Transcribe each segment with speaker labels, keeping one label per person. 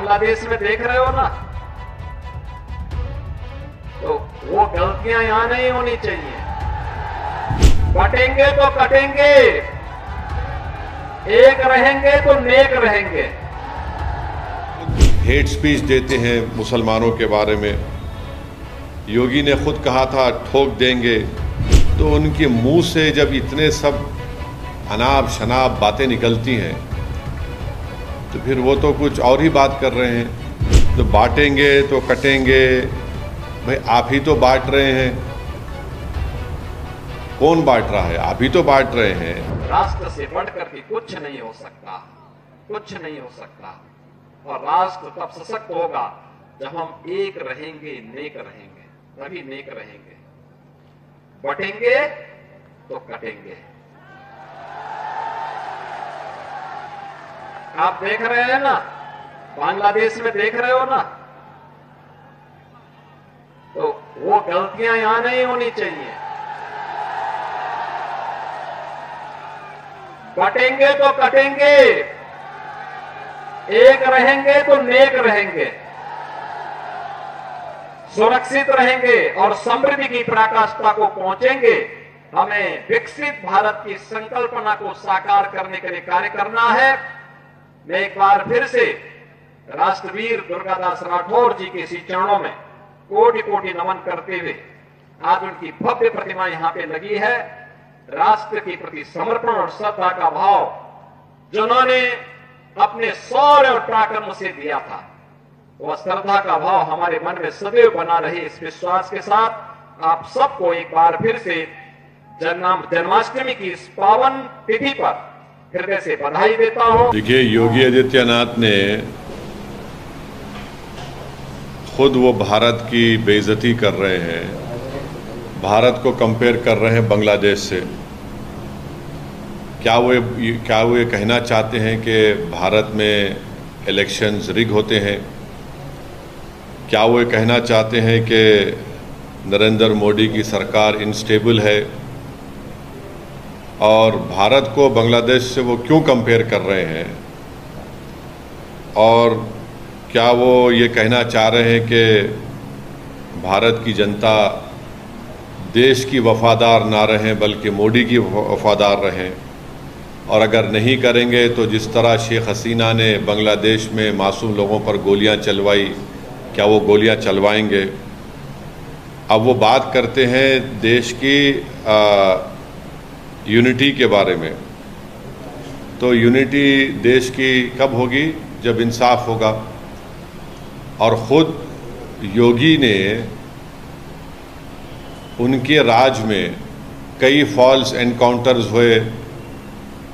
Speaker 1: बांग्लादेश में देख रहे हो ना, तो वो गलतियां यहां नहीं होनी चाहिए। बटेंगे तो कटेंगे, एक रहेंगे तो नेक रहेंगे।
Speaker 2: हेट स्पीच देते हैं मुसलमानों के बारे में। योगी ने खुद कहा था ठोक देंगे, तो उनके मुंह से जब इतने सब अनाप शनाप बातें निकलती हैं तो फिर वो तो कुछ और ही बात कर रहे हैं। तो बांटेंगे तो कटेंगे, भाई आप ही तो बांट रहे हैं। कौन बांट रहा है? आप ही तो बांट रहे हैं।
Speaker 1: राष्ट्र से बढ़कर के कुछ नहीं हो सकता, कुछ नहीं हो सकता। और राष्ट्र तब सशक्त होगा जब हम एक रहेंगे, नेक रहेंगे, तभी नेक रहेंगे। बटेंगे तो कटेंगे। आप देख रहे हैं ना, बांग्लादेश में देख रहे हो ना, तो वो गलतियां यहां नहीं होनी चाहिए। बटेंगे तो कटेंगे, एक रहेंगे तो नेक रहेंगे, सुरक्षित रहेंगे और समृद्धि की पराकाष्ठा को पहुंचेंगे। हमें विकसित भारत की संकल्पना को साकार करने के लिए कार्य करना है। मैं एक बार फिर से राष्ट्रवीर दुर्गादास राठौर जी के इसी चरणों में कोटि कोटि नमन करते हुए, आज उनकी भव्य प्रतिमा यहां पे लगी है। राष्ट्र के प्रति समर्पण और श्रद्धा का भाव जिन्होंने अपने शौर्य और पराक्रम से दिया था, वह श्रद्धा का भाव हमारे मन में सदैव बना रहे। इस विश्वास के साथ आप सबको एक बार फिर से जन्माष्टमी की इस पावन तिथि पर हृदय से बधाई देता हूं।
Speaker 2: देखिए, योगी आदित्यनाथ ने खुद वो भारत की बेइज्जती कर रहे हैं, भारत को कंपेयर कर रहे हैं बांग्लादेश से। क्या वो ये कहना चाहते हैं कि भारत में इलेक्शंस रिग होते हैं? क्या वो ये कहना चाहते हैं कि नरेंद्र मोदी की सरकार इनस्टेबल है? और भारत को बांग्लादेश से वो क्यों कंपेयर कर रहे हैं? और क्या वो ये कहना चाह रहे हैं कि भारत की जनता देश की वफादार ना रहें बल्कि मोदी की वफादार रहें? और अगर नहीं करेंगे तो जिस तरह शेख हसीना ने बांग्लादेश में मासूम लोगों पर गोलियां चलवाई, क्या वो गोलियां चलवाएंगे? अब वो बात करते हैं देश की यूनिटी के बारे में। तो यूनिटी देश की कब होगी? जब इंसाफ होगा। और ख़ुद योगी ने उनके राज में कई फॉल्स एनकाउंटर्स हुए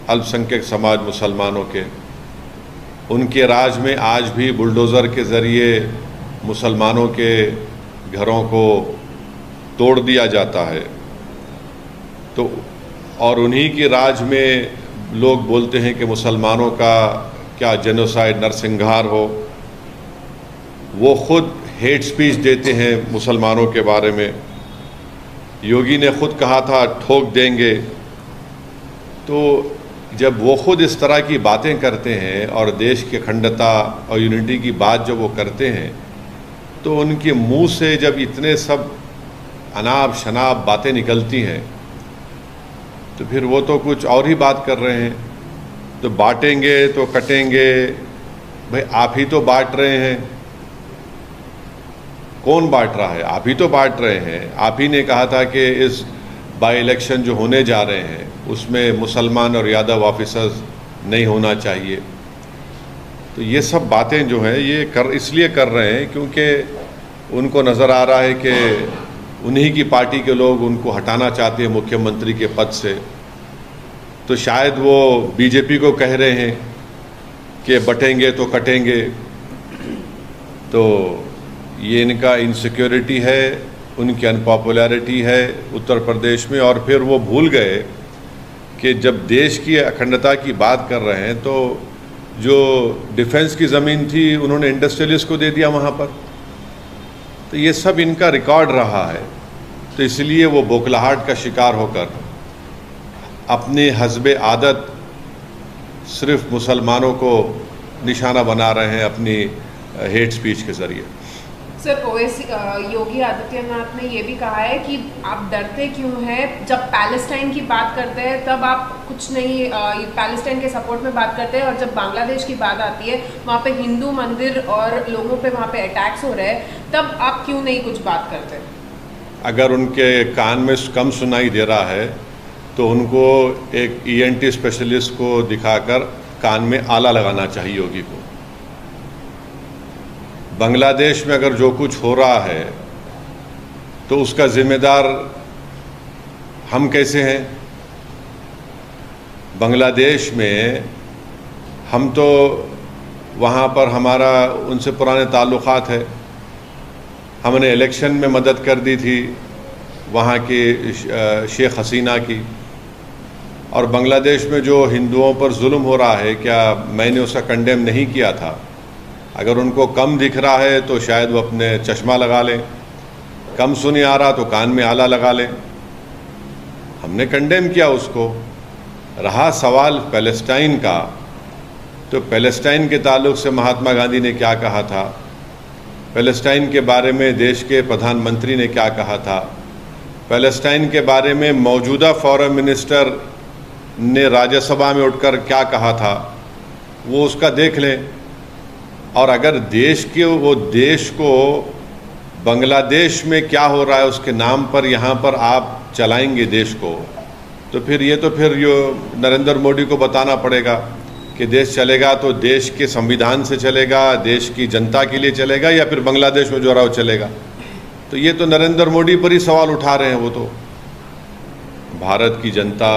Speaker 2: अल्पसंख्यक समाज मुसलमानों के। उनके राज में आज भी बुलडोज़र के ज़रिए मुसलमानों के घरों को तोड़ दिया जाता है। तो और उन्हीं के राज में लोग बोलते हैं कि मुसलमानों का क्या जेनोसाइड, नरसंहार हो। वो खुद हेट स्पीच देते हैं मुसलमानों के बारे में। योगी ने खुद कहा था ठोक देंगे। तो जब वो खुद इस तरह की बातें करते हैं और देश की अखंडता और यूनिटी की बात जब वो करते हैं, तो उनके मुंह से जब इतने सब अनाप शनाप बातें निकलती हैं तो फिर वो तो कुछ और ही बात कर रहे हैं। तो बांटेंगे तो कटेंगे, भाई आप ही तो बांट रहे हैं। कौन बांट रहा है? आप ही तो बांट रहे हैं। आप ही ने कहा था कि इस बाई इलेक्शन जो होने जा रहे हैं उसमें मुसलमान और यादव ऑफिसर्स नहीं होना चाहिए। तो ये सब बातें जो हैं ये इसलिए कर रहे हैं क्योंकि उनको नज़र आ रहा है कि उन्हीं की पार्टी के लोग उनको हटाना चाहते हैं मुख्यमंत्री के पद से। तो शायद वो बीजेपी को कह रहे हैं कि बटेंगे तो कटेंगे। तो ये इनका इनसिक्योरिटी है, उनकी अनपॉपुलैरिटी है उत्तर प्रदेश में। और फिर वो भूल गए कि जब देश की अखंडता की बात कर रहे हैं तो जो डिफेंस की ज़मीन थी उन्होंने इंडस्ट्रियलिस्ट को दे दिया वहाँ पर। तो ये सब इनका रिकॉर्ड रहा है। तो इसलिए वो बौखलाहट का शिकार होकर अपने हस्बे आदत सिर्फ मुसलमानों को निशाना बना रहे हैं, अपनी हेट स्पीच के ज़रिए।
Speaker 3: सर, योगी आदित्यनाथ ने ये भी कहा है कि आप डरते क्यों हैं, जब पैलेस्टाइन की बात करते हैं तब आप कुछ नहीं पैलेस्टाइन के सपोर्ट में बात करते हैं, और जब बांग्लादेश की बात आती है वहाँ पे हिंदू मंदिर और लोगों पे वहाँ पे अटैक्स हो रहे हैं, तब आप क्यों नहीं कुछ बात करते?
Speaker 2: अगर उनके कान में कम सुनाई दे रहा है तो उनको एक ENT स्पेशलिस्ट को दिखाकर कान में आला लगाना चाहिए योगी को। बांग्लादेश में अगर जो कुछ हो रहा है तो उसका जिम्मेदार हम कैसे हैं? बांग्लादेश में हम तो वहाँ पर हमारा उनसे पुराने ताल्लुक़ात है, हमने इलेक्शन में मदद कर दी थी वहाँ की शेख हसीना की। और बांग्लादेश में जो हिंदुओं पर जुल्म हो रहा है, क्या मैंने उसका कंडेम नहीं किया था? अगर उनको कम दिख रहा है तो शायद वो अपने चश्मा लगा लें, कम सुनी आ रहा तो कान में आला लगा लें। हमने कंडेम किया उसको। रहा सवाल पैलेस्टाइन का, तो पैलेस्टाइन के ताल्लुक़ से महात्मा गांधी ने क्या कहा था, पैलेस्टाइन के बारे में देश के प्रधानमंत्री ने क्या कहा था, पैलेस्टाइन के बारे में मौजूदा फॉरेन मिनिस्टर ने राज्यसभा में उठकर क्या कहा था, वो उसका देख लें। और अगर देश को बांग्लादेश में क्या हो रहा है उसके नाम पर यहाँ पर आप चलाएंगे देश को, तो फिर नरेंद्र मोदी को बताना पड़ेगा कि देश चलेगा तो देश के संविधान से चलेगा, देश की जनता के लिए चलेगा, या फिर बांग्लादेश में जो रहा वो चलेगा। तो ये तो नरेंद्र मोदी पर ही सवाल उठा रहे हैं। वो तो भारत की जनता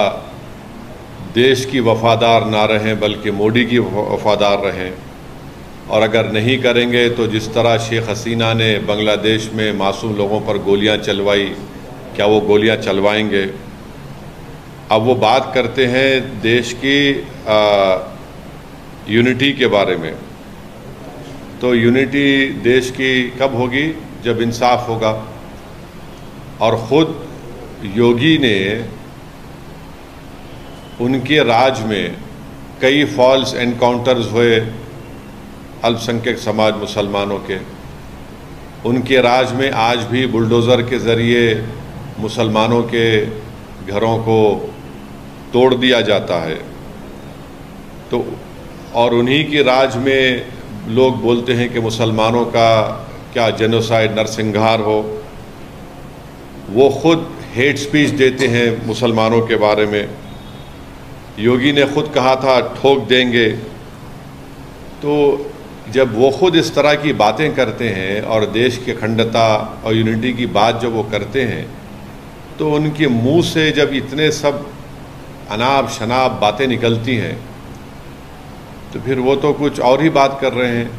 Speaker 2: देश की वफादार ना रहें बल्कि मोदी की वफादार रहें। और अगर नहीं करेंगे तो जिस तरह शेख हसीना ने बांग्लादेश में मासूम लोगों पर गोलियां चलवाई, क्या वो गोलियां चलवाएंगे? अब वो बात करते हैं देश की यूनिटी के बारे में। तो यूनिटी देश की कब होगी? जब इंसाफ होगा। और ख़ुद योगी ने उनके राज में कई फॉल्स एनकाउंटर्स हुए अल्पसंख्यक समाज मुसलमानों के। उनके राज में आज भी बुलडोज़र के ज़रिए मुसलमानों के घरों को तोड़ दिया जाता है। तो और उन्हीं के राज में लोग बोलते हैं कि मुसलमानों का क्या जेनोसाइड नरसंहार हो। वो खुद हेट स्पीच देते हैं मुसलमानों के बारे में। योगी ने खुद कहा था ठोक देंगे। तो जब वो खुद इस तरह की बातें करते हैं और देश की अखंडता और यूनिटी की बात जब वो करते हैं, तो उनके मुंह से जब इतने सब अनाप शनाप बातें निकलती हैं तो फिर वो तो कुछ और ही बात कर रहे हैं।